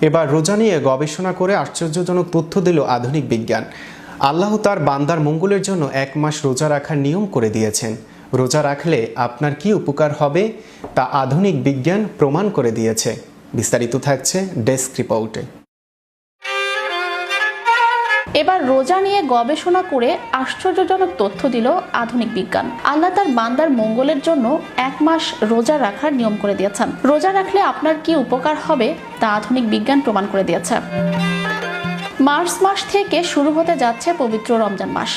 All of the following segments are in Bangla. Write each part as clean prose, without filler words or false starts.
এবার রোজা নিয়ে গবেষণা করে আশ্চর্যজনক তথ্য দিল আধুনিক বিজ্ঞান। আল্লাহ তার বান্দার মঙ্গলের জন্য 1 মাস রোজা রাখার নিয়ম করে দিয়েছেন। রোজা রাখলে আপনার কি উপকার হবে তা আধুনিক বিজ্ঞান প্রমাণ করে দিয়েছে। বিস্তারিত থাকছে ডেস্ক রিপোর্টে। এবার রোজা নিয়ে গবেষণা করে আশ্চর্যজনক তথ্য দিল আধুনিক বিজ্ঞান। আল্লাহ তার বান্দার মঙ্গলের জন্য 1 মাস রোজা রাখার নিয়ম করে দিয়েছেন। রোজা রাখলে আপনার কি উপকার হবে তা আধুনিক বিজ্ঞান প্রমাণ করে দিয়েছে। মার্চ মাস থেকে শুরু হতে যাচ্ছে পবিত্র রমজান মাস।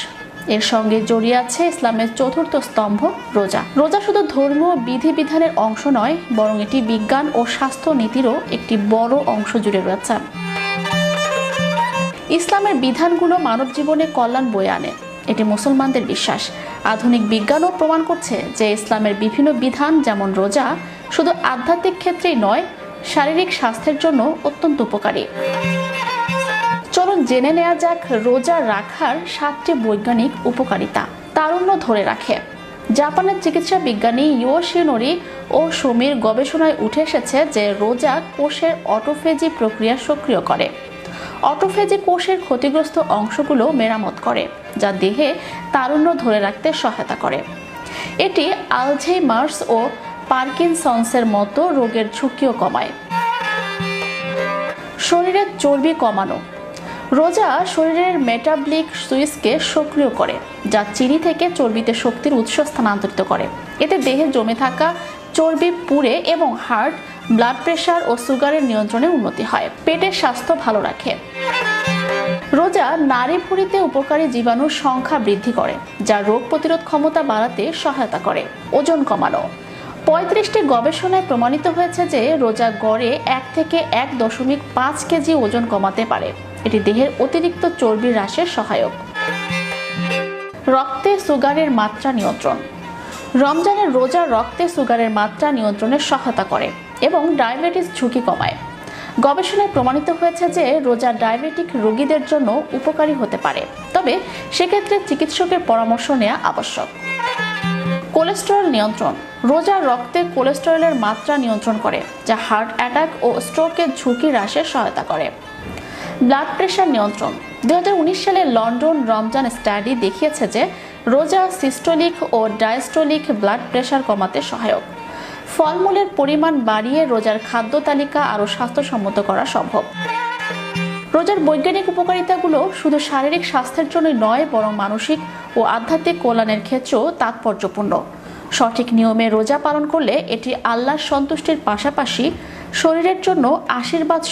এর সঙ্গে জড়িয়ে আছে ইসলামের চতুর্থ স্তম্ভ রোজা। রোজা শুধু ধর্মীয় বিধিবিধানের অংশ নয়, বরং এটি বিজ্ঞান ও স্বাস্থ্য নীতিরও একটি বড় অংশ জুড়ে রয়েছে। ইসলামের বিধানগুলো মানব জীবনে কল্যাণ বয়ে আনে, এটি মুসলমানদের বিশ্বাস। আধুনিক বিজ্ঞানও প্রমাণ করছে যে ইসলামের বিভিন্ন বিধান, যেমন রোজা, শুধু আধ্যাত্মিক ক্ষেত্রেই নয়, শারীরিক স্বাস্থ্যের জন্য অত্যন্ত উপকারী। চলুন জেনে নেওয়া যাক রোজা রাখার 7টি বৈজ্ঞানিক উপকারিতা। তারুণ্য ধরে রাখে। জাপানের চিকিৎসা বিজ্ঞানী ইয়োশিনোরি ও সমীর গবেষণায় উঠে এসেছে যে রোজা কোষের অটোফেজি প্রক্রিয়া সক্রিয় করে। অটোফেজি কোষের ক্ষতিগ্রস্ত অংশগুলো মেরামত করে, যা দেহে তারুণ্য ধরে রাখতে সহায়তা করে। এটি আলঝেইমার্স ও পার্কিনসন্সের মতো রোগের ঝুঁকিও কমায়। শরীরের চর্বি কমানো। রোজা শরীরের মেটাবলিক সুইচকে সক্রিয় করে, যা চিনি থেকে চর্বিতে শক্তির উৎস স্থানান্তরিত করে। এতে দেহে জমে থাকা চর্বি পুড়ে এবং হার্ট, ব্লাড প্রেশার ও সুগারের নিয়ন্ত্রণে উন্নতি হয়। পেটের স্বাস্থ্য ভালো রাখে। রোজা নাড়ি ভুঁড়িতে উপকারী জীবাণুর সংখ্যা বৃদ্ধি করে, যা রোগ প্রতিরোধ ক্ষমতা বাড়াতে সহায়তা করে। ওজন কমানো। 35টি গবেষণায় প্রমাণিত হয়েছে যে রোজা গড়ে 1 থেকে 1.5 কেজি ওজন কমাতে পারে। এটি দেহের অতিরিক্ত চর্বি হ্রাসের সহায়ক। রক্তে সুগারের মাত্রা নিয়ন্ত্রণ। রমজানের রোজা রক্তে সুগারের মাত্রা নিয়ন্ত্রণে সহায়তা করে এবং ডায়াবেটিস ঝুঁকি কমায়। গবেষণায় প্রমাণিত হয়েছে যে রোজা ডায়াবেটিক রোগীদের জন্য উপকারী হতে পারে, তবে সেক্ষেত্রে চিকিৎসকের পরামর্শ নেওয়া আবশ্যক। কোলেস্টেরল নিয়ন্ত্রণ। রোজা রক্তে কোলেস্টেরলের মাত্রা নিয়ন্ত্রণ করে, যা হার্ট অ্যাটাক ও স্ট্রোকের ঝুঁকি হ্রাসে সহায়তা করে। ব্লাড প্রেশার নিয়ন্ত্রণ। 2019 সালে লন্ডন রমজান স্টাডি দেখিয়েছে যে রোজা সিস্টোলিক ও ডায়াস্টোলিক ব্লাড প্রেশার কমাতে সহায়ক। ফলমূলের পরিমাণ বাড়িয়ে রোজার খাদ্য তালিকা আরও স্বাস্থ্যসম্মত করা সম্ভব। রোজার বৈজ্ঞানিক উপকারিতাগুলো শুধু শারীরিক স্বাস্থ্যের জন্যই নয়, বরং মানসিক ও আধ্যাত্মিক কল্যাণের ক্ষেত্রেও তাৎপর্যপূর্ণ। সঠিক নিয়মে রোজা পালন করলে এটি আল্লাহর সন্তুষ্টির পাশাপাশি শরীরের জন্য আশীর্বাদ